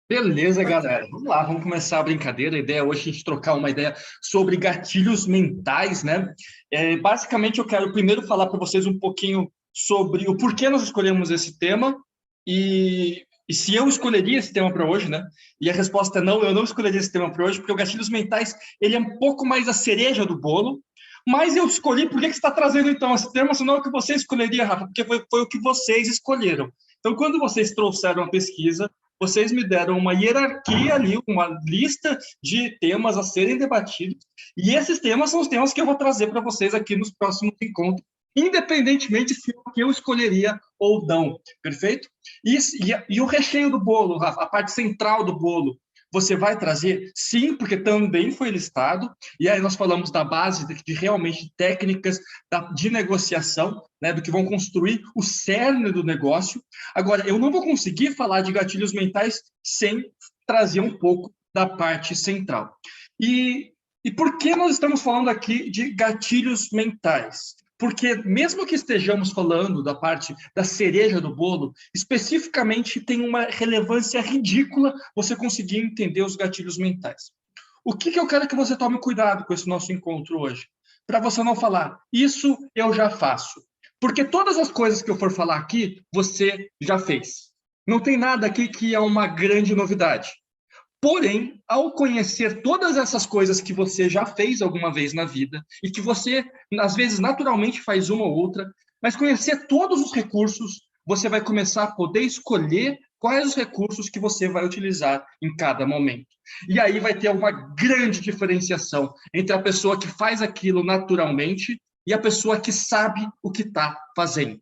Beleza, galera. Vamos lá, vamos começar a brincadeira. A ideia hoje é a gente trocar uma ideia sobre gatilhos mentais, né? Basicamente, eu quero primeiro falar para vocês um pouquinho sobre o porquê nós escolhemos esse tema e se eu escolheria esse tema para hoje, né? E a resposta é não, eu não escolheria esse tema para hoje, porque o gatilhos mentais, ele é um pouco mais a cereja do bolo, mas eu escolhi, por que que você está trazendo então esse tema, senão é o que você escolheria, Rafa? Porque foi o que vocês escolheram. Então, quando vocês trouxeram a pesquisa, vocês me deram uma hierarquia ali, uma lista de temas a serem debatidos, e esses temas são os temas que eu vou trazer para vocês aqui nos próximos encontros, independentemente se o que eu escolheria ou não, perfeito? E o recheio do bolo, Rafa, a parte central do bolo, você vai trazer? Sim, porque também foi listado, e aí nós falamos da base de realmente técnicas de negociação, né, do que vão construir o cerne do negócio. Agora, eu não vou conseguir falar de gatilhos mentais sem trazer um pouco da parte central. E por que nós estamos falando aqui de gatilhos mentais? Porque mesmo que estejamos falando da parte da cereja do bolo, especificamente tem uma relevância ridícula você conseguir entender os gatilhos mentais. O que eu quero que você tome cuidado com esse nosso encontro hoje? Para você não falar, isso eu já faço. Porque todas as coisas que eu for falar aqui, você já fez. Não tem nada aqui que é uma grande novidade. Porém, ao conhecer todas essas coisas que você já fez alguma vez na vida e que você, às vezes, naturalmente faz uma ou outra, mas conhecer todos os recursos, você vai começar a poder escolher quais os recursos que você vai utilizar em cada momento. E aí vai ter uma grande diferenciação entre a pessoa que faz aquilo naturalmente e a pessoa que sabe o que está fazendo.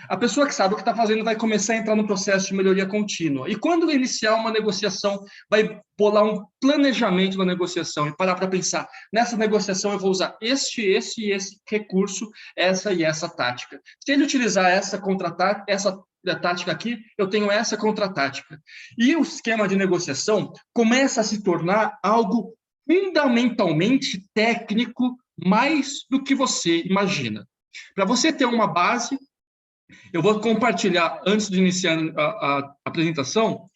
A pessoa que sabe o que está fazendo vai começar a entrar no processo de melhoria contínua. E quando iniciar uma negociação, vai bolar um planejamento da negociação e parar para pensar, nessa negociação eu vou usar este e esse recurso, essa e essa tática. Se ele utilizar essa tática aqui, eu tenho essa contra-tática. E o esquema de negociação começa a se tornar algo fundamentalmente técnico mais do que você imagina. Para você ter uma base, eu vou compartilhar, antes de iniciar a apresentação,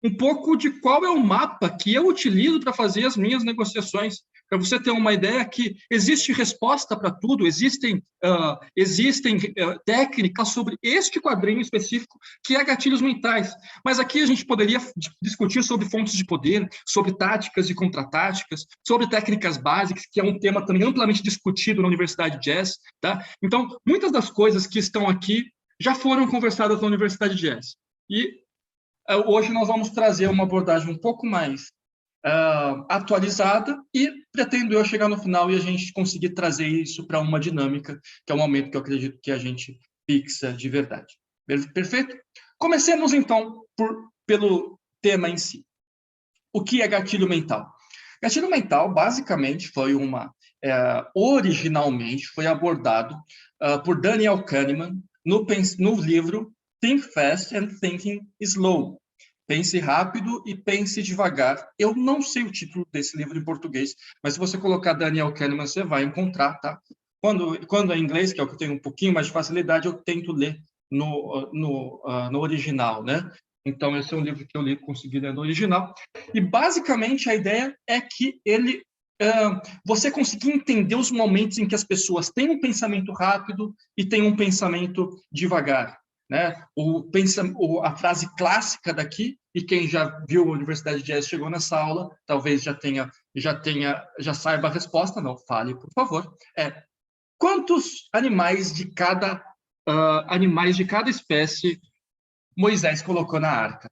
um pouco de qual é o mapa que eu utilizo para fazer as minhas negociações. Para você ter uma ideia que existe resposta para tudo, existem técnicas sobre este quadrinho específico, que é gatilhos mentais. Mas aqui a gente poderia discutir sobre fontes de poder, sobre táticas e contra-táticas, sobre técnicas básicas, que é um tema também amplamente discutido na Universidade Jazz. Tá? Então, muitas das coisas que estão aqui já foram conversadas na Universidade Jazz. E hoje nós vamos trazer uma abordagem um pouco mais atualizada e pretendo eu chegar no final e a gente conseguir trazer isso para uma dinâmica, que é o momento que eu acredito que a gente fixa de verdade. Perfeito? Comecemos, então, pelo tema em si. O que é gatilho mental? Gatilho mental, basicamente, originalmente foi abordado por Daniel Kahneman no livro Think Fast and Thinking Slow. Pense rápido e pense devagar. Eu não sei o título desse livro em português, mas se você colocar Daniel Kahneman, você vai encontrar, tá? Quando é em inglês, que é o que eu tenho um pouquinho mais de facilidade, eu tento ler no original, né? Então, esse é um livro que eu li, consegui ler no original. E, basicamente, a ideia é que você conseguir entender os momentos em que as pessoas têm um pensamento rápido e têm um pensamento devagar. Né? A frase clássica daqui, e quem já viu a Universidade de Jazz chegou nessa aula, talvez já saiba a resposta, não fale, por favor, quantos animais de cada espécie Moisés colocou na arca?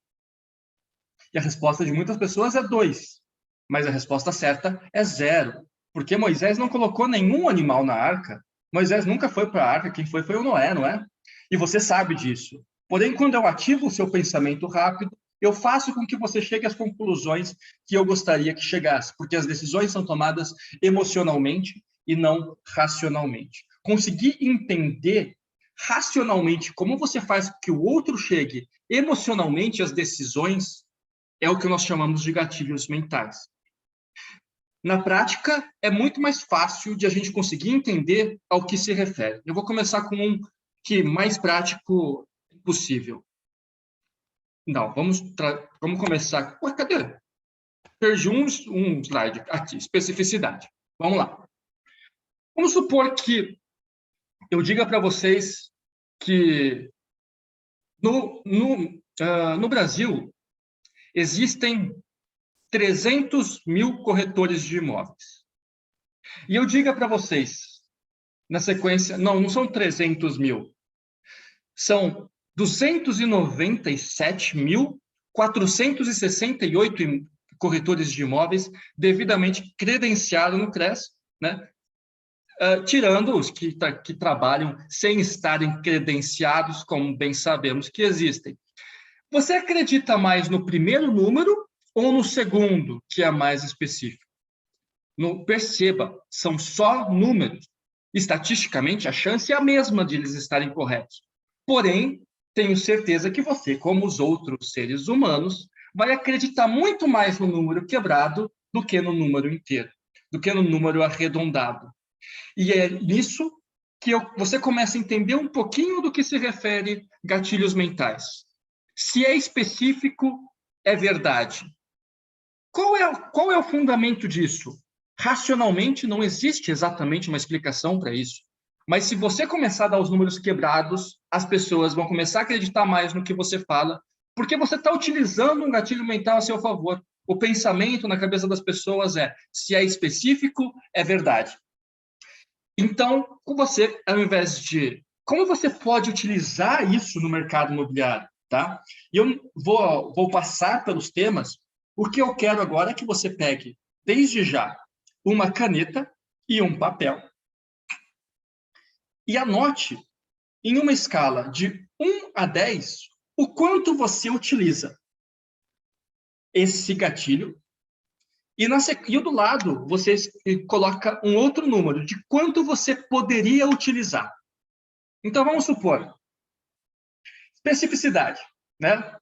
E a resposta de muitas pessoas é 2, mas a resposta certa é 0, porque Moisés não colocou nenhum animal na arca. Moisés nunca foi para a arca, quem foi o Noé, não é? E você sabe disso. Porém, quando eu ativo o seu pensamento rápido, eu faço com que você chegue às conclusões que eu gostaria que chegasse, porque as decisões são tomadas emocionalmente e não racionalmente. Conseguir entender racionalmente como você faz com que o outro chegue emocionalmente às decisões é o que nós chamamos de gatilhos mentais. Na prática, é muito mais fácil de a gente conseguir entender ao que se refere. Eu vou começar com um que mais prático possível. Não, vamos começar com a cadeira. Perdi um slide aqui, especificidade. Vamos lá. Vamos supor que eu diga para vocês que no Brasil existem 300 mil corretores de imóveis. E eu diga para vocês, na sequência, não são 300 mil, são 297.468 corretores de imóveis devidamente credenciados no CRES, né? Tirando os que trabalham sem estarem credenciados, como bem sabemos que existem. Você acredita mais no primeiro número ou no segundo, que é mais específico? Perceba, são só números. Estatisticamente, a chance é a mesma de eles estarem corretos. Porém, tenho certeza que você, como os outros seres humanos, vai acreditar muito mais no número quebrado do que no número inteiro, do que no número arredondado. E é nisso que você começa a entender um pouquinho do que se refere gatilhos mentais. Se é específico, é verdade. Qual é o fundamento disso? Racionalmente, não existe exatamente uma explicação para isso. Mas se você começar a dar os números quebrados, as pessoas vão começar a acreditar mais no que você fala, porque você está utilizando um gatilho mental a seu favor. O pensamento na cabeça das pessoas é, se é específico, é verdade. Então, você, ao invés de... Como você pode utilizar isso no mercado imobiliário? Tá? Eu vou passar pelos temas. O que eu quero agora é que você pegue, desde já, uma caneta e um papel e anote, em uma escala de 1 a 10, o quanto você utiliza esse gatilho. E do lado, você coloca um outro número de quanto você poderia utilizar. Então, vamos supor, especificidade, né?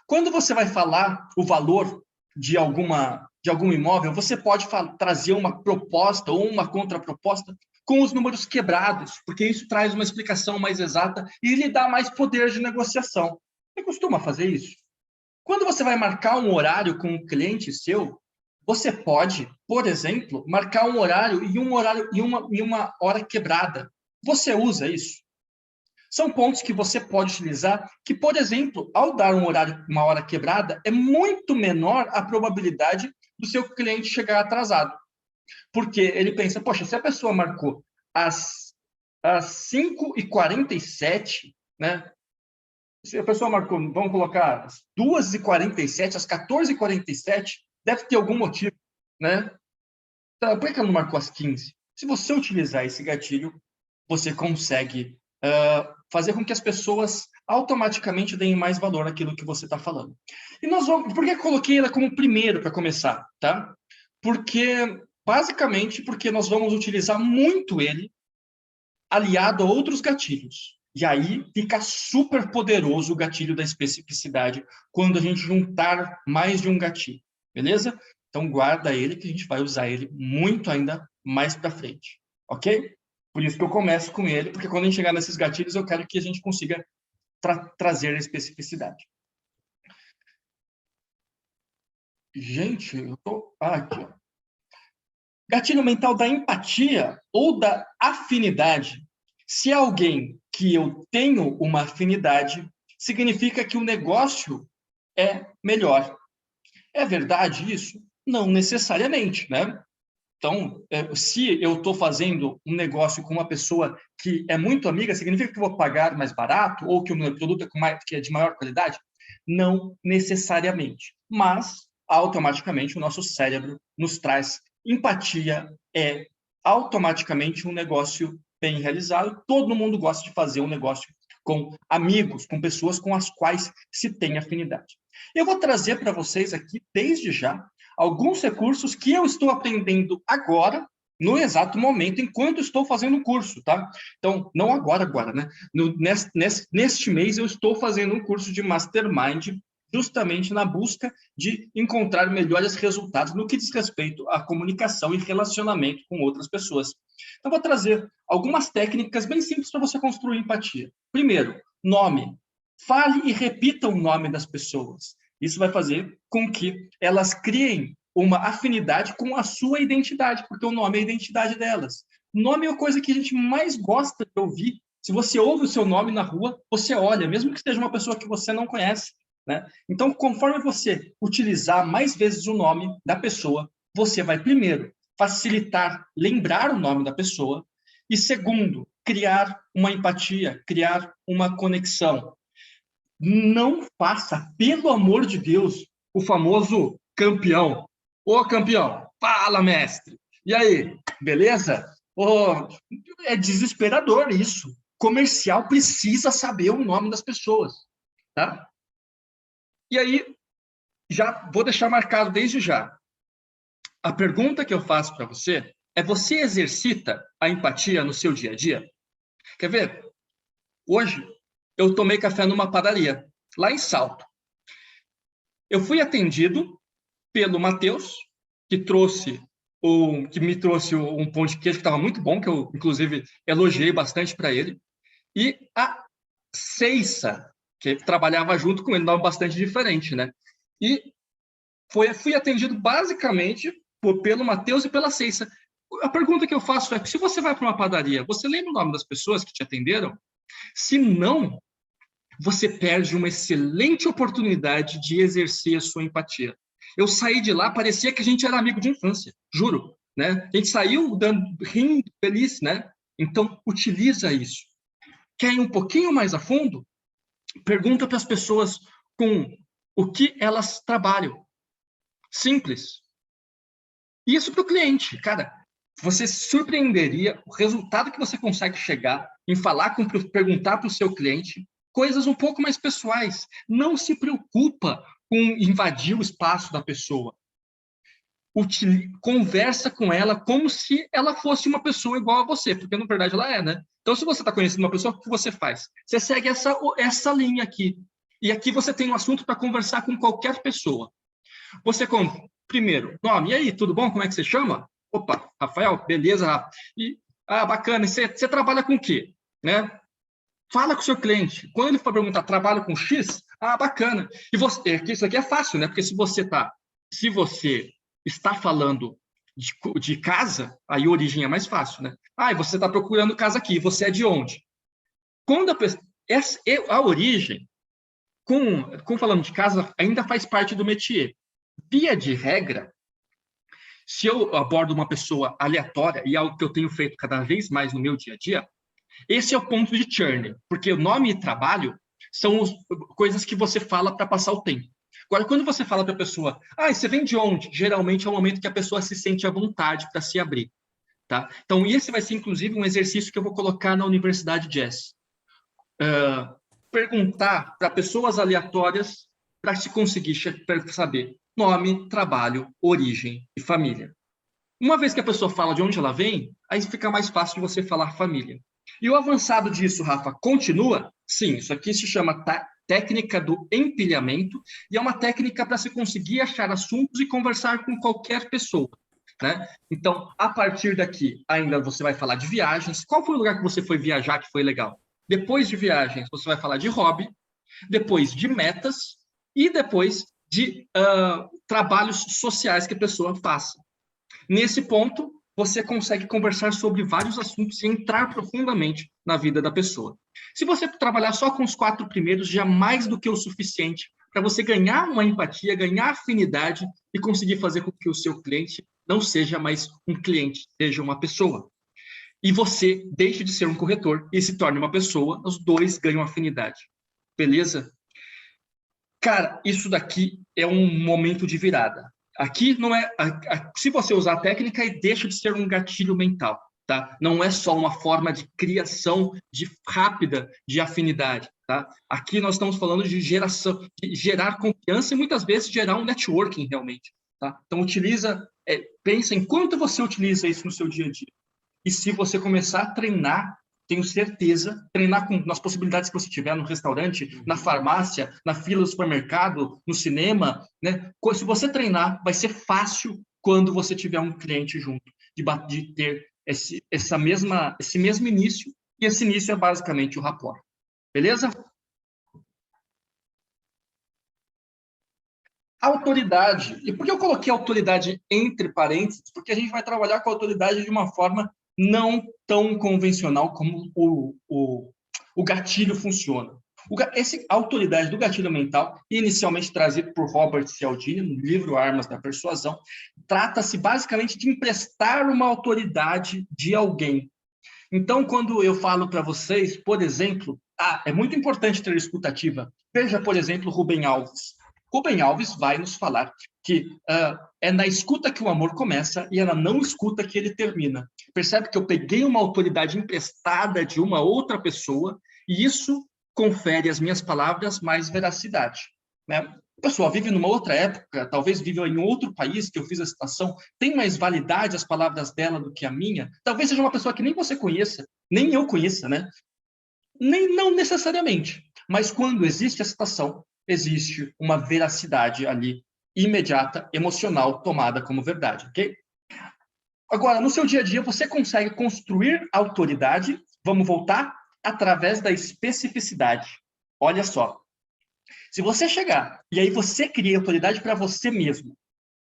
Quando você vai falar o valor de algum imóvel, você pode trazer uma proposta ou uma contraproposta com os números quebrados, porque isso traz uma explicação mais exata e lhe dá mais poder de negociação. Você costuma fazer isso? Quando você vai marcar um horário com um cliente seu, você pode, por exemplo, marcar um horário e uma hora quebrada. Você usa isso? São pontos que você pode utilizar que, por exemplo, ao dar uma hora quebrada, é muito menor a probabilidade do seu cliente chegar atrasado. Porque ele pensa, poxa, se a pessoa marcou às 5h47, né? Se a pessoa marcou, vamos colocar às 2h47, às 14h47, deve ter algum motivo, né? Então, por que ela não marcou às 15? Se você utilizar esse gatilho, você consegue fazer com que as pessoas automaticamente deem mais valor àquilo que você está falando. E por que eu coloquei ela como primeiro para começar, tá? Basicamente, porque nós vamos utilizar muito ele aliado a outros gatilhos. E aí fica super poderoso o gatilho da especificidade quando a gente juntar mais de um gatilho, beleza? Então guarda ele que a gente vai usar ele muito ainda mais para frente, ok? Por isso que eu começo com ele, porque quando a gente chegar nesses gatilhos eu quero que a gente consiga trazer a especificidade. Gente, eu tô aqui, ó. Gatilho mental da empatia ou da afinidade. Se é alguém que eu tenho uma afinidade, significa que o negócio é melhor. É verdade isso? Não necessariamente, né? Então, se eu estou fazendo um negócio com uma pessoa que é muito amiga, significa que eu vou pagar mais barato ou que o meu produto que é de maior qualidade? Não necessariamente. Mas, automaticamente, o nosso cérebro nos traz empatia, é automaticamente um negócio bem realizado. Todo mundo gosta de fazer um negócio com amigos, com pessoas com as quais se tem afinidade. Eu vou trazer para vocês aqui, desde já, alguns recursos que eu estou aprendendo agora, no exato momento, enquanto estou fazendo o curso, tá? Então, não agora, né? Neste mês, eu estou fazendo um curso de Mastermind justamente na busca de encontrar melhores resultados no que diz respeito à comunicação e relacionamento com outras pessoas. Então, vou trazer algumas técnicas bem simples para você construir empatia. Primeiro, nome. Fale e repita o nome das pessoas. Isso vai fazer com que elas criem uma afinidade com a sua identidade, porque o nome é a identidade delas. Nome é a coisa que a gente mais gosta de ouvir. Se você ouve o seu nome na rua, você olha, mesmo que seja uma pessoa que você não conhece, né? Então, conforme você utilizar mais vezes o nome da pessoa, você vai, primeiro, facilitar lembrar o nome da pessoa e, segundo, criar uma empatia, criar uma conexão. Não faça, pelo amor de Deus, o famoso campeão. Ô, campeão, fala, mestre. E aí, beleza? Oh, é desesperador isso. Comercial precisa saber o nome das pessoas, tá? E aí, já vou deixar marcado desde já. A pergunta que eu faço para você é: você exercita a empatia no seu dia a dia? Quer ver? Hoje, eu tomei café numa padaria, lá em Salto. Eu fui atendido pelo Matheus, que me trouxe um pão de queijo que estava muito bom, que eu, inclusive, elogiei bastante para ele, e a Ceissa, que trabalhava junto com ele, nome bastante diferente, né? E fui atendido basicamente pelo Matheus e pela Ceissa. A pergunta que eu faço é: se você vai para uma padaria, você lembra o nome das pessoas que te atenderam? Se não, você perde uma excelente oportunidade de exercer a sua empatia. Eu saí de lá, parecia que a gente era amigo de infância, juro, né? A gente saiu rindo, feliz, né? Então, utiliza isso. Quer ir um pouquinho mais a fundo? Pergunta para as pessoas com o que elas trabalham. Simples. Isso para o cliente, cara. Você se surpreenderia o resultado que você consegue chegar em perguntar para o seu cliente coisas um pouco mais pessoais. Não se preocupa com invadir o espaço da pessoa. Conversa com ela como se ela fosse uma pessoa igual a você, porque na verdade ela é, né? Então, se você está conhecendo uma pessoa, o que você faz? Você segue essa linha aqui. E aqui você tem um assunto para conversar com qualquer pessoa. Você, primeiro, nome, e aí, tudo bom? Como é que você chama? Opa, Rafael, beleza, Rafa. Bacana, e você trabalha com o quê? Né? Fala com o seu cliente. Quando ele for perguntar, trabalho com X? Bacana. E isso aqui é fácil, né? Porque se você está falando de casa, aí a origem é mais fácil, né? E você está procurando casa aqui, você é de onde? Quando a origem, com falando de casa, ainda faz parte do métier. Via de regra, se eu abordo uma pessoa aleatória, e é algo que eu tenho feito cada vez mais no meu dia a dia, esse é o ponto de churn, porque o nome e trabalho são coisas que você fala para passar o tempo. Agora, quando você fala para a pessoa, você vem de onde? Geralmente é o momento que a pessoa se sente à vontade para se abrir. Tá? Então, esse vai ser, inclusive, um exercício que eu vou colocar na Universidade Jazz. Perguntar para pessoas aleatórias para se conseguir saber nome, trabalho, origem e família. Uma vez que a pessoa fala de onde ela vem, aí fica mais fácil de você falar família. E o avançado disso, Rafa, continua? Sim, isso aqui se chama técnica do empilhamento e é uma técnica para se conseguir achar assuntos e conversar com qualquer pessoa. Né? Então, a partir daqui, ainda você vai falar de viagens. Qual foi o lugar que você foi viajar que foi legal? Depois de viagens, você vai falar de hobby, depois de metas e depois de trabalhos sociais que a pessoa faça. Nesse ponto, você consegue conversar sobre vários assuntos e entrar profundamente na vida da pessoa. Se você trabalhar só com os 4 primeiros, já é mais do que o suficiente para você ganhar uma empatia, ganhar afinidade e conseguir fazer com que o seu cliente não seja mais um cliente, seja uma pessoa. E você deixe de ser um corretor e se torne uma pessoa, os dois ganham afinidade. Beleza? Cara, isso daqui é um momento de virada. Aqui não é... se você usar a técnica, deixa de ser um gatilho mental, tá? Não é só uma forma de criação rápida de afinidade, tá? Aqui nós estamos falando de de gerar confiança e muitas vezes gerar um networking realmente, tá? Então, pensa em quanto você utiliza isso no seu dia a dia. E se você começar a treinar tenho certeza, treinar nas possibilidades que você tiver no restaurante, na farmácia, na fila do supermercado, no cinema, né? Se você treinar, vai ser fácil quando você tiver um cliente junto, de ter esse mesmo início, e esse início é basicamente o rapport. Beleza? Autoridade. E por que eu coloquei autoridade entre parênteses? Porque a gente vai trabalhar com a autoridade de uma forma não tão convencional como o gatilho funciona. A autoridade do gatilho mental, inicialmente trazido por Robert Cialdini, no livro Armas da Persuasão, trata-se basicamente de emprestar uma autoridade de alguém. Então, quando eu falo para vocês, por exemplo, é muito importante ter escutativa. Veja, por exemplo, Rubem Alves. Rubem Alves vai nos falar que é na escuta que o amor começa e é na não escuta que ele termina. Percebe que eu peguei uma autoridade emprestada de uma outra pessoa e isso confere às minhas palavras mais veracidade, né? A pessoa vive numa outra época, talvez vive em outro país que eu fiz a citação, tem mais validade as palavras dela do que a minha? Talvez seja uma pessoa que nem você conheça, nem eu conheça, né? Não necessariamente. Mas quando existe a citação, existe uma veracidade ali, imediata, emocional, tomada como verdade, ok? Agora, no seu dia a dia, você consegue construir autoridade, vamos voltar, através da especificidade. Olha só, se você chegar, e aí você cria autoridade para você mesmo,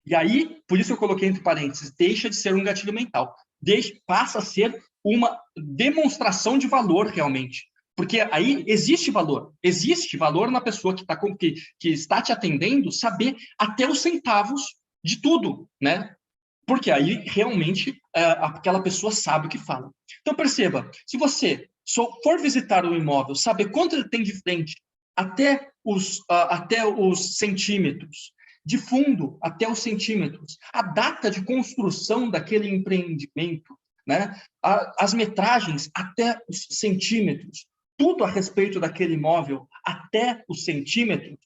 e aí, por isso eu coloquei entre parênteses, deixa de ser um gatilho mental, passa a ser uma demonstração de valor realmente. Porque aí existe valor na pessoa que está te atendendo, saber até os centavos de tudo, né? Porque aí realmente aquela pessoa sabe o que fala. Então perceba, se você for visitar um imóvel, saber quanto ele tem de frente, até os centímetros, de fundo até os centímetros, a data de construção daquele empreendimento, né? As metragens até os centímetros, tudo a respeito daquele imóvel até os centímetros,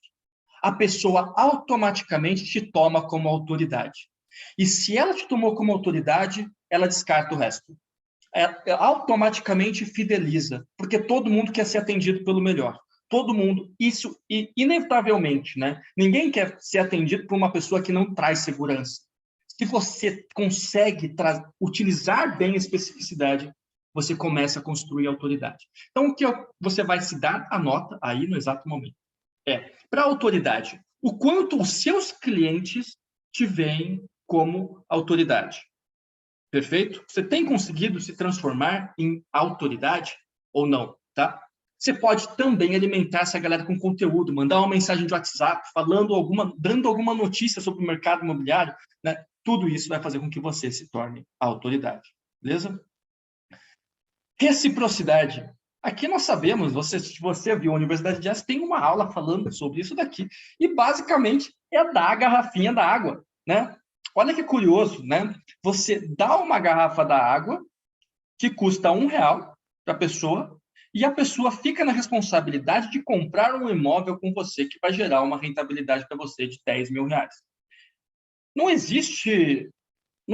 a pessoa automaticamente te toma como autoridade. E se ela te tomou como autoridade, ela descarta o resto. Automaticamente fideliza, porque todo mundo quer ser atendido pelo melhor. Todo mundo, isso inevitavelmente, né? Ninguém quer ser atendido por uma pessoa que não traz segurança. Se você consegue utilizar bem a especificidade, você começa a construir autoridade. Então, o que você vai se dar a nota aí no exato momento para a autoridade, o quanto os seus clientes te veem como autoridade. Perfeito? Você tem conseguido se transformar em autoridade ou não, tá? Você pode também alimentar essa galera com conteúdo, mandar uma mensagem de WhatsApp, dando alguma notícia sobre o mercado imobiliário, né? Tudo isso vai fazer com que você se torne a autoridade, beleza? Reciprocidade. Aqui nós sabemos, se você viu, a Universidade de Jazz tem uma aula falando sobre isso daqui, e basicamente é dar a garrafinha da água, né? Olha que curioso, né? Você dá uma garrafa da água que custa R$1 para a pessoa, e a pessoa fica na responsabilidade de comprar um imóvel com você que vai gerar uma rentabilidade para você de R$10.000. Não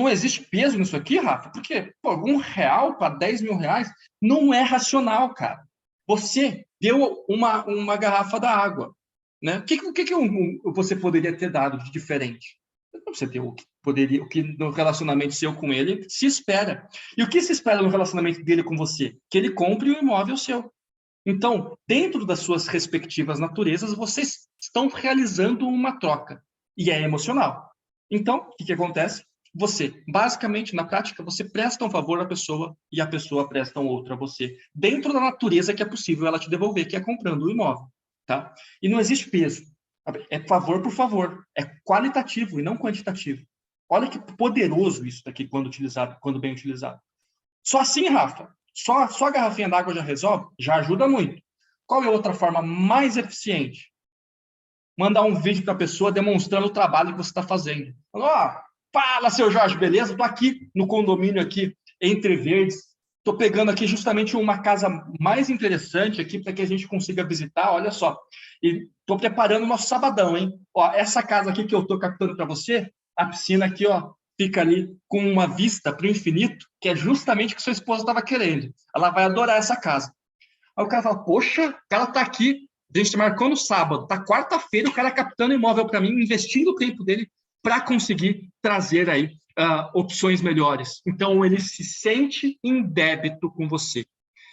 existe peso nisso aqui, Rafa, porque pô, R$1 para R$10.000 não é racional, cara. Você deu uma garrafa da água, né? O que você poderia ter dado de diferente? Você ter o que no relacionamento seu com ele se espera. E o que se espera no relacionamento dele com você? Que ele compre um imóvel seu. Então, dentro das suas respectivas naturezas, vocês estão realizando uma troca. E é emocional. Então, o que acontece? Você, basicamente, na prática, você presta um favor à pessoa e a pessoa presta um outro a você. Dentro da natureza que é possível ela te devolver, que é comprando o imóvel. Tá? E não existe peso. É favor por favor. É qualitativo e não quantitativo. Olha que poderoso isso daqui quando bem utilizado. Só assim, Rafa, só a garrafinha d'água já resolve? Já ajuda muito. Qual é a outra forma mais eficiente? Mandar um vídeo para a pessoa demonstrando o trabalho que você está fazendo. Fala, seu Jorge, beleza? Estou aqui no condomínio aqui, Entre Verdes. Estou pegando aqui justamente uma casa mais interessante aqui para que a gente consiga visitar, olha só. E estou preparando o nosso sabadão, hein? Ó, essa casa aqui que eu estou captando para você, a piscina aqui, ó, fica ali com uma vista para o infinito, que é justamente o que sua esposa estava querendo. Ela vai adorar essa casa. Aí o cara fala, poxa, o cara tá aqui, a gente marcou no sábado, tá quarta-feira, o cara captando imóvel para mim, investindo o tempo dele para conseguir trazer aí opções melhores. Então, ele se sente em débito com você.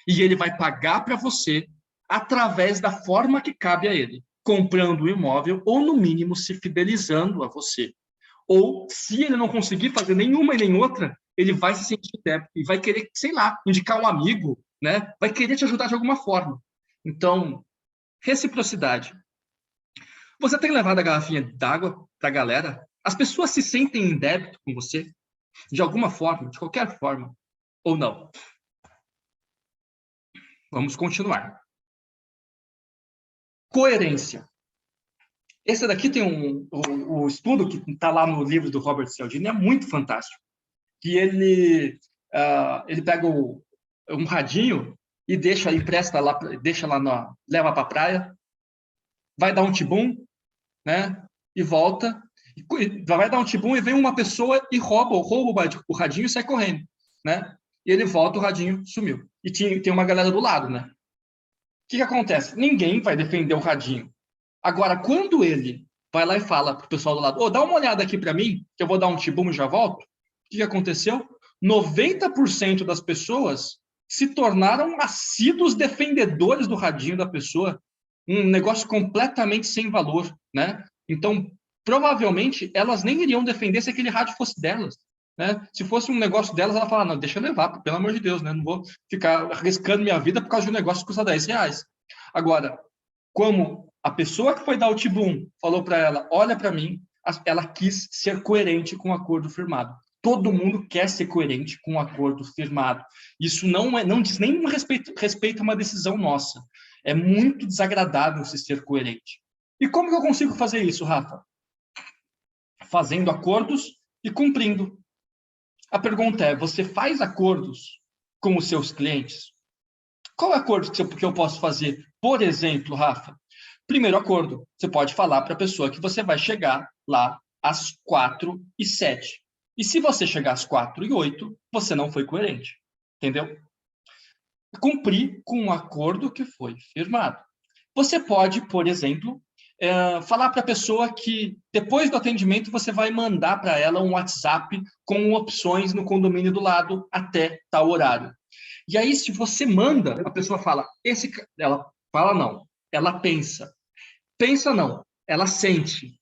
E ele vai pagar para você através da forma que cabe a ele, comprando o imóvel ou, no mínimo, se fidelizando a você. Ou, se ele não conseguir fazer nenhuma e nem outra, ele vai se sentir débito e vai querer, sei lá, indicar um amigo, né? Vai querer te ajudar de alguma forma. Então, reciprocidade. Você tem levado a garrafinha d'água para a galera? As pessoas se sentem em débito com você? De alguma forma, de qualquer forma? Ou não? Vamos continuar. Coerência. Esse daqui tem o estudo que está lá no livro do Robert Cialdini, é muito fantástico. Que ele pega um radinho e deixa, empresta lá, deixa lá, leva para a praia, vai dar um tibum, né? E volta, vai dar um tibum e vem uma pessoa e rouba o radinho e sai correndo, né? E ele volta, o radinho sumiu. E tem uma galera do lado, né? O que acontece? Ninguém vai defender o radinho. Agora, quando ele vai lá e fala pro pessoal do lado, dá uma olhada aqui para mim, que eu vou dar um tibum e já volto. O que aconteceu? 90% das pessoas se tornaram assíduos defendedores do radinho da pessoa, um negócio completamente sem valor, né? Então, provavelmente, elas nem iriam defender se aquele rádio fosse delas, né? Se fosse um negócio delas, ela fala, não, deixa eu levar, pelo amor de Deus, né? Não vou ficar arriscando minha vida por causa de um negócio que custa R$10. Agora, como a pessoa que foi dar o tibum falou para ela, olha para mim, ela quis ser coerente com o acordo firmado. Todo mundo quer ser coerente com o acordo firmado. Isso não diz nem respeito a uma decisão nossa. É muito desagradável se ser coerente. E como que eu consigo fazer isso, Rafa? Fazendo acordos e cumprindo. A pergunta é, você faz acordos com os seus clientes? Qual é o acordo que eu posso fazer? Por exemplo, Rafa, primeiro acordo, você pode falar para a pessoa que você vai chegar lá às 4h07. E se você chegar às 4h08, você não foi coerente. Entendeu? Cumprir com um acordo que foi firmado. Você pode, por exemplo, falar para a pessoa que depois do atendimento você vai mandar para ela um WhatsApp com opções no condomínio do lado até tal horário. E aí, se você manda, a pessoa fala, ela fala não, ela pensa. Pensa não, ela sente.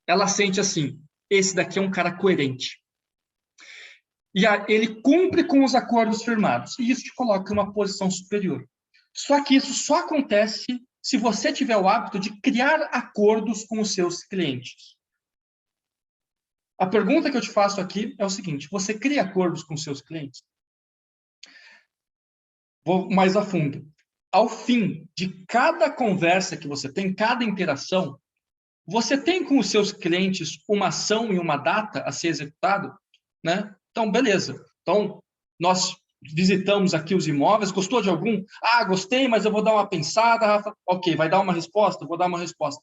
Ela sente assim, esse daqui é um cara coerente. E ele cumpre com os acordos firmados. E isso te coloca em uma posição superior. Só que isso só acontece se você tiver o hábito de criar acordos com os seus clientes. A pergunta que eu te faço aqui é o seguinte, você cria acordos com os seus clientes? Vou mais a fundo. Ao fim de cada conversa que você tem, cada interação, você tem com os seus clientes uma ação e uma data a ser executada, né? Então, beleza. Então, nós visitamos aqui os imóveis, gostou de algum? Ah, gostei, mas eu vou dar uma pensada, Rafa. Ok, vai dar uma resposta? Vou dar uma resposta.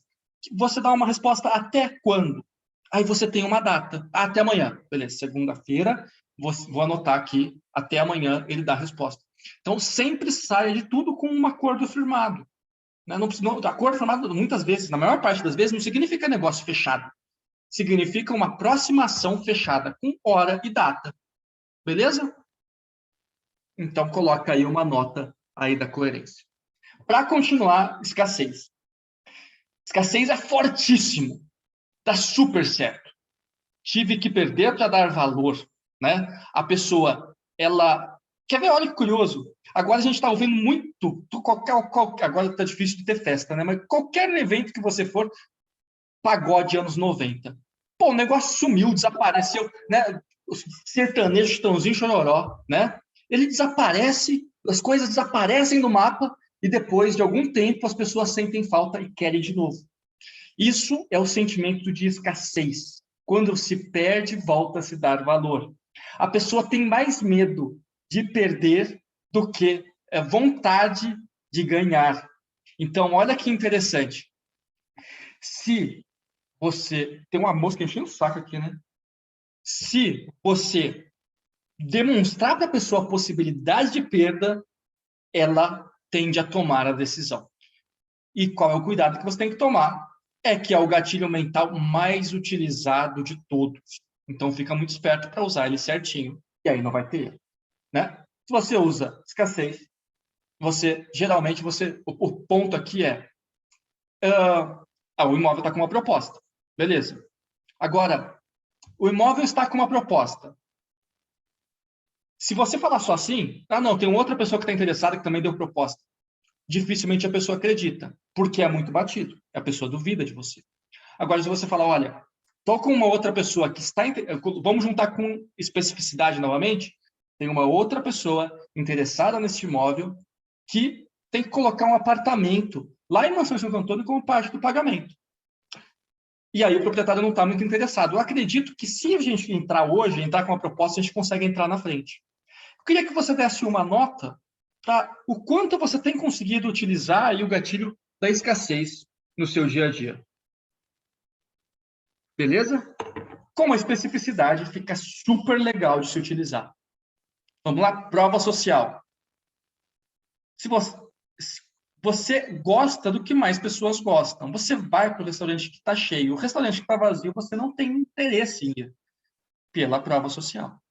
Você dá uma resposta até quando? Aí você tem uma data. Ah, até amanhã. Beleza, segunda-feira, vou anotar aqui, até amanhã ele dá a resposta. Então, sempre saia de tudo com um acordo firmado. Acordo firmado, muitas vezes, na maior parte das vezes, não significa negócio fechado. Significa uma próxima ação fechada, com hora e data. Beleza? Então, coloca aí uma nota aí da coerência. Para continuar, escassez. Escassez é fortíssimo. Dá super certo. Tive que perder para dar valor, né? A pessoa, ela... Quer ver? Olha que curioso. Agora a gente está ouvindo muito, agora está difícil de ter festa, né? Mas qualquer evento que você for, pagode anos 90. Pô, o negócio sumiu, desapareceu, né? O sertanejo, Chitãozinho, Chororó, né? Ele desaparece, as coisas desaparecem do mapa e depois de algum tempo as pessoas sentem falta e querem de novo. Isso é o sentimento de escassez. Quando se perde, volta a se dar valor. A pessoa tem mais medo de perder do que vontade de ganhar. Então, olha que interessante. Se você... Tem uma mosca enchendo o saco aqui, né? Se você demonstrar para a pessoa a possibilidade de perda, ela tende a tomar a decisão. E qual é o cuidado que você tem que tomar? É que é o gatilho mental mais utilizado de todos. Então, fica muito esperto para usar ele certinho. E aí não vai ter erro, né? Se você usa escassez, geralmente, o ponto aqui é, o imóvel está com uma proposta. Beleza. Agora, o imóvel está com uma proposta. Se você falar só assim, não, tem outra pessoa que está interessada que também deu proposta. Dificilmente a pessoa acredita, porque é muito batido. A pessoa duvida de você. Agora, se você falar, olha, estou com uma outra pessoa que está... Vamos juntar com especificidade novamente. Tem uma outra pessoa interessada nesse imóvel que tem que colocar um apartamento lá em Mansão Santo Antônio como parte do pagamento. E aí o proprietário não está muito interessado. Eu acredito que se a gente entrar hoje, entrar com uma proposta, a gente consegue entrar na frente. Eu queria que você desse uma nota para o quanto você tem conseguido utilizar aí o gatilho da escassez no seu dia a dia. Beleza? Com a especificidade, fica super legal de se utilizar. Vamos lá? Prova social. Se você gosta do que mais pessoas gostam, você vai para o restaurante que está cheio. O restaurante que está vazio, você não tem interesse em ir pela prova social.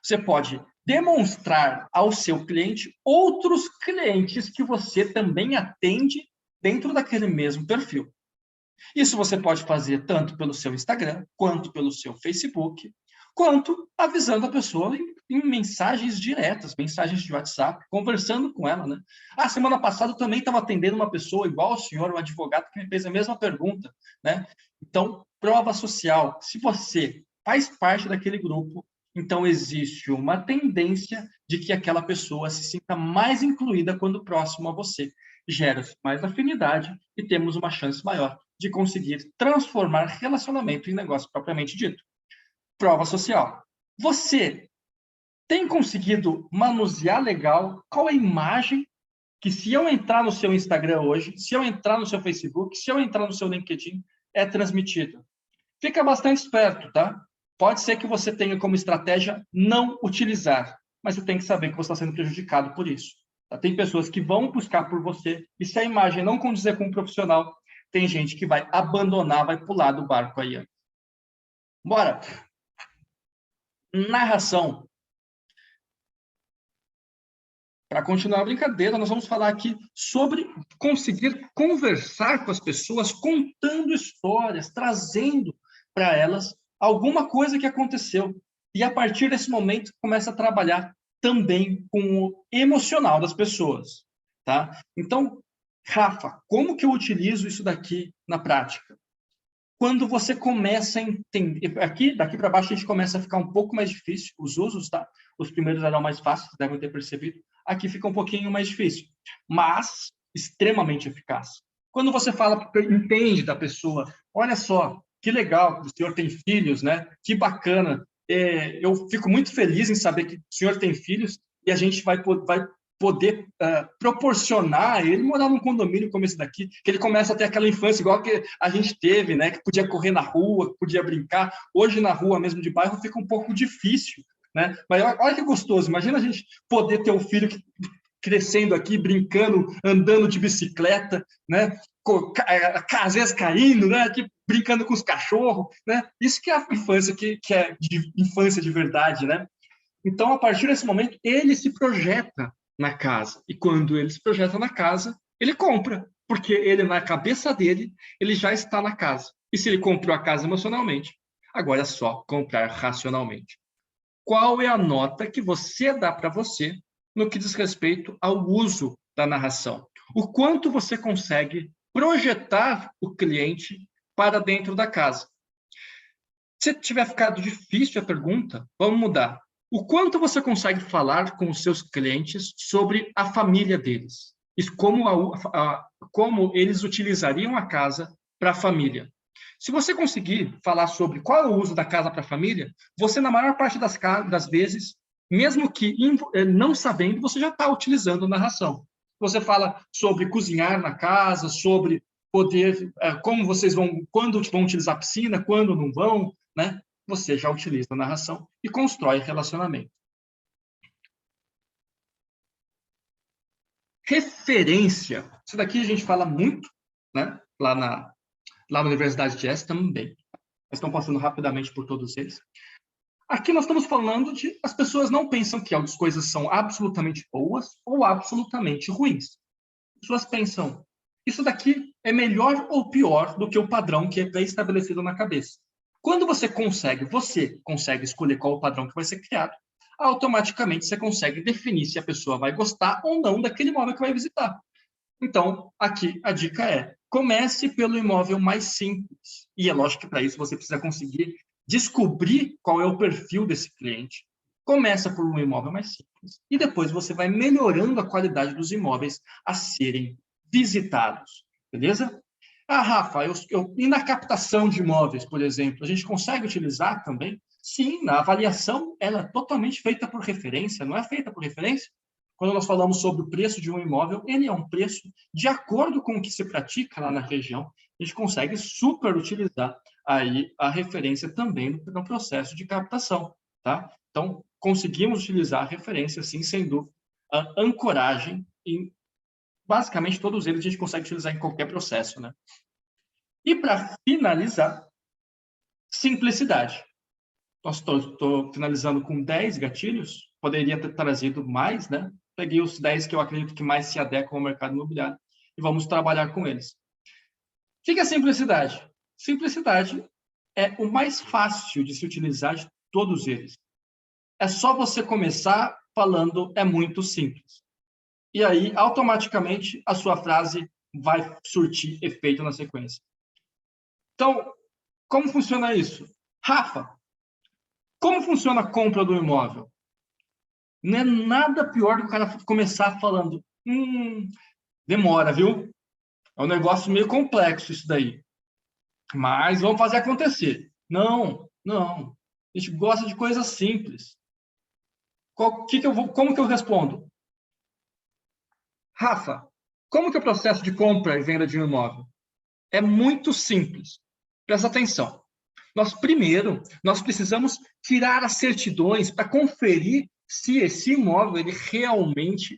Você pode demonstrar ao seu cliente outros clientes que você também atende dentro daquele mesmo perfil. Isso você pode fazer tanto pelo seu Instagram, quanto pelo seu Facebook, quanto avisando a pessoa em mensagens diretas, mensagens de WhatsApp, conversando com ela, né? Semana passada eu também estava atendendo uma pessoa igual ao senhor, um advogado, que me fez a mesma pergunta, né? Então, prova social. Se você faz parte daquele grupo, então existe uma tendência de que aquela pessoa se sinta mais incluída quando próximo a você. Gera-se mais afinidade e temos uma chance maior de conseguir transformar relacionamento em negócio propriamente dito. Prova social. Você tem conseguido manusear legal qual é a imagem que, se eu entrar no seu Instagram hoje, se eu entrar no seu Facebook, se eu entrar no seu LinkedIn, é transmitida? Fica bastante esperto, tá? Pode ser que você tenha como estratégia não utilizar, mas você tem que saber que você está sendo prejudicado por isso. Tá? Tem pessoas que vão buscar por você, e se a imagem não condizer com um profissional, tem gente que vai abandonar, vai pular do barco aí. Bora! Narração. Para continuar a brincadeira, nós vamos falar aqui sobre conseguir conversar com as pessoas, contando histórias, trazendo para elas alguma coisa que aconteceu. E, a partir desse momento, começa a trabalhar também com o emocional das pessoas. Tá? Então, Rafa, como que eu utilizo isso daqui na prática? Quando você começa a entender... Daqui para baixo, a gente começa a ficar um pouco mais difícil, os usos, tá? Os primeiros eram mais fáceis, devem ter percebido. Aqui fica um pouquinho mais difícil, mas extremamente eficaz. Quando você fala, entende da pessoa, olha só, que legal, o senhor tem filhos, né? Que bacana. Eu fico muito feliz em saber que o senhor tem filhos e a gente vai poder proporcionar a ele morar num condomínio como esse daqui, que ele começa a ter aquela infância igual que a gente teve, né? Que podia correr na rua, que podia brincar. Hoje, na rua mesmo de bairro, fica um pouco difícil, né? Mas olha que gostoso, imagina a gente poder ter um filho crescendo aqui, brincando, andando de bicicleta, né? Às vezes caindo, né? Aqui, brincando com os cachorros, né? Isso que é a infância, que é de infância de verdade, né? Então, a partir desse momento, ele se projeta na casa. E quando ele se projeta na casa, ele compra, porque ele, na cabeça dele, ele já está na casa. E se ele comprou a casa emocionalmente, agora é só comprar racionalmente. Qual é a nota que você dá para você no que diz respeito ao uso da narração? O quanto você consegue projetar o cliente para dentro da casa? Se tiver ficado difícil a pergunta, vamos mudar. O quanto você consegue falar com os seus clientes sobre a família deles? Como eles utilizariam a casa para a família? Se você conseguir falar sobre qual é o uso da casa para a família, você, na maior parte das vezes, mesmo que não sabendo, você já está utilizando narração. Você fala sobre cozinhar na casa, sobre poder, como vocês quando vão utilizar a piscina, quando não vão, né? você já utiliza a narração e constrói relacionamento. Referência. Isso daqui a gente fala muito, né? Lá na Universidade de S também. Estão passando rapidamente por todos eles. Aqui nós estamos falando de as pessoas não pensam que as coisas são absolutamente boas ou absolutamente ruins. As pessoas pensam, isso daqui é melhor ou pior do que o padrão que é pré-estabelecido na cabeça. Quando você consegue escolher qual o padrão que vai ser criado, automaticamente você consegue definir se a pessoa vai gostar ou não daquele imóvel que vai visitar. Então, aqui a dica é, comece pelo imóvel mais simples. E é lógico que para isso você precisa conseguir descobrir qual é o perfil desse cliente. Começa por um imóvel mais simples. E depois você vai melhorando a qualidade dos imóveis a serem visitados. Beleza? Ah, Rafa, e na captação de imóveis, por exemplo, a gente consegue utilizar também? Sim, a avaliação ela é totalmente feita por referência, não é feita por referência? Quando nós falamos sobre o preço de um imóvel, ele é um preço de acordo com o que se pratica lá na região. A gente consegue super utilizar aí a referência também no processo de captação, tá? Então, conseguimos utilizar a referência, sim, sem dúvida. A ancoragem, e basicamente todos eles a gente consegue utilizar em qualquer processo, né? E para finalizar, simplicidade. Estou finalizando com 10 gatilhos, poderia ter trazido mais, né? Peguei os 10 que eu acredito que mais se adequam ao mercado imobiliário e vamos trabalhar com eles. O que é simplicidade? Simplicidade é o mais fácil de se utilizar de todos eles. É só você começar falando é muito simples. E aí, automaticamente, a sua frase vai surtir efeito na sequência. Então, como funciona isso? Rafa, como funciona a compra do imóvel? Não é nada pior do que o cara começar falando, demora, viu? É um negócio meio complexo isso daí. Mas vamos fazer acontecer. Não, não. A gente gosta de coisas simples. Como que eu respondo? Rafa, como que é o processo de compra e venda de um imóvel? É muito simples. Presta atenção. Nós precisamos tirar as certidões para conferir se esse imóvel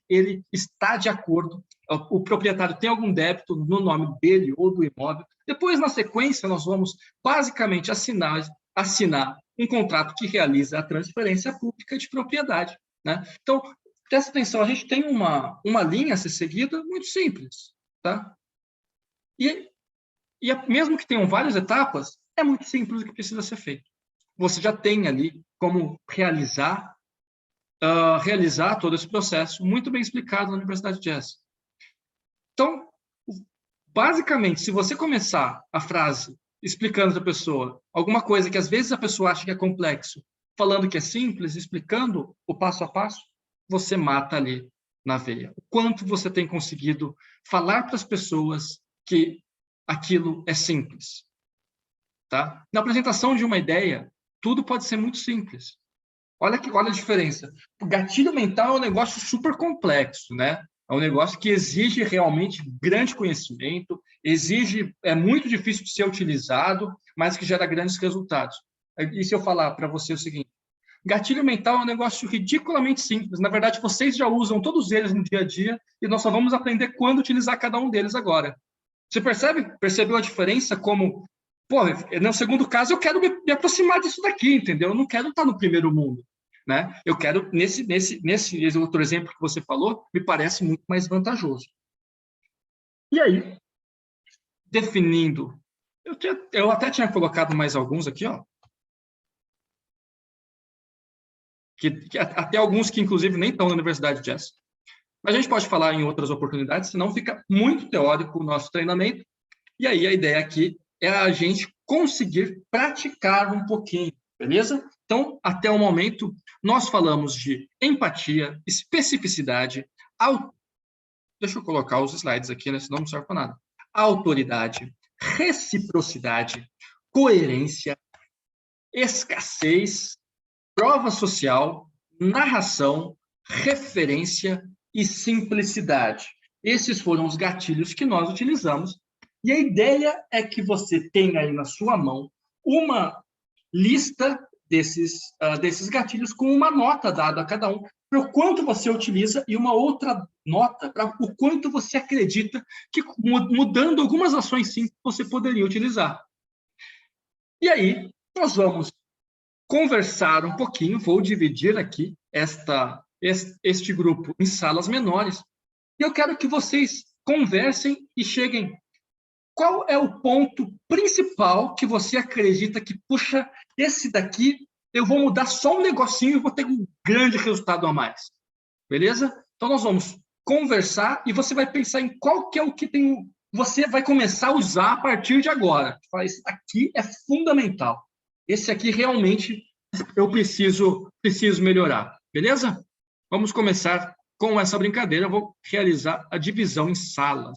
ele está de acordo, o proprietário tem algum débito no nome dele ou do imóvel. Depois, na sequência, nós vamos basicamente assinar um contrato que realiza a transferência pública de propriedade, né? Então, presta atenção, a gente tem uma linha a ser seguida muito simples, tá? E mesmo que tenham várias etapas, é muito simples o que precisa ser feito. Você já tem ali como realizar todo esse processo, muito bem explicado na Universidade de S. Então, basicamente, se você começar a frase explicando para a pessoa alguma coisa que às vezes a pessoa acha que é complexo, falando que é simples, explicando o passo a passo, você mata ali na veia. O quanto você tem conseguido falar para as pessoas que aquilo é simples. Tá? Na apresentação de uma ideia, tudo pode ser muito simples. Olha a diferença. O gatilho mental é um negócio super complexo, né? É um negócio que exige realmente grande conhecimento, é muito difícil de ser utilizado, mas que gera grandes resultados. E se eu falar para você o seguinte, gatilho mental é um negócio ridiculamente simples. Na verdade, vocês já usam todos eles no dia a dia e nós só vamos aprender quando utilizar cada um deles agora. Você percebeu a diferença como, pô, no segundo caso eu quero me aproximar disso daqui, entendeu? Eu não quero estar no primeiro mundo, né? Eu quero, nesse outro exemplo que você falou, me parece muito mais vantajoso. E aí, definindo, eu até tinha colocado mais alguns aqui, ó, que até alguns que inclusive nem estão na Universidade de Jazz. Mas a gente pode falar em outras oportunidades, senão fica muito teórico o nosso treinamento. E aí a ideia aqui é a gente conseguir praticar um pouquinho, beleza? Então, até o momento, nós falamos de empatia, especificidade, deixa eu colocar os slides aqui, né? Senão não serve para nada. Autoridade, reciprocidade, coerência, escassez, prova social, narração, referência e simplicidade. Esses foram os gatilhos que nós utilizamos. E a ideia é que você tenha aí na sua mão uma lista desses gatilhos com uma nota dada a cada um, para o quanto você utiliza, e uma outra nota para o quanto você acredita que, mudando algumas ações simples, você poderia utilizar. E aí, nós vamos conversar um pouquinho, vou dividir aqui este grupo em salas menores, e eu quero que vocês conversem e cheguem. Qual é o ponto principal que você acredita que, puxa, esse daqui, eu vou mudar só um negocinho e vou ter um grande resultado a mais? Beleza? Então, nós vamos conversar e você vai pensar em qual que é o que você vai começar a usar a partir de agora. Esse aqui é fundamental. Esse aqui realmente eu preciso melhorar. Beleza? Vamos começar com essa brincadeira. Eu vou realizar a divisão em salas.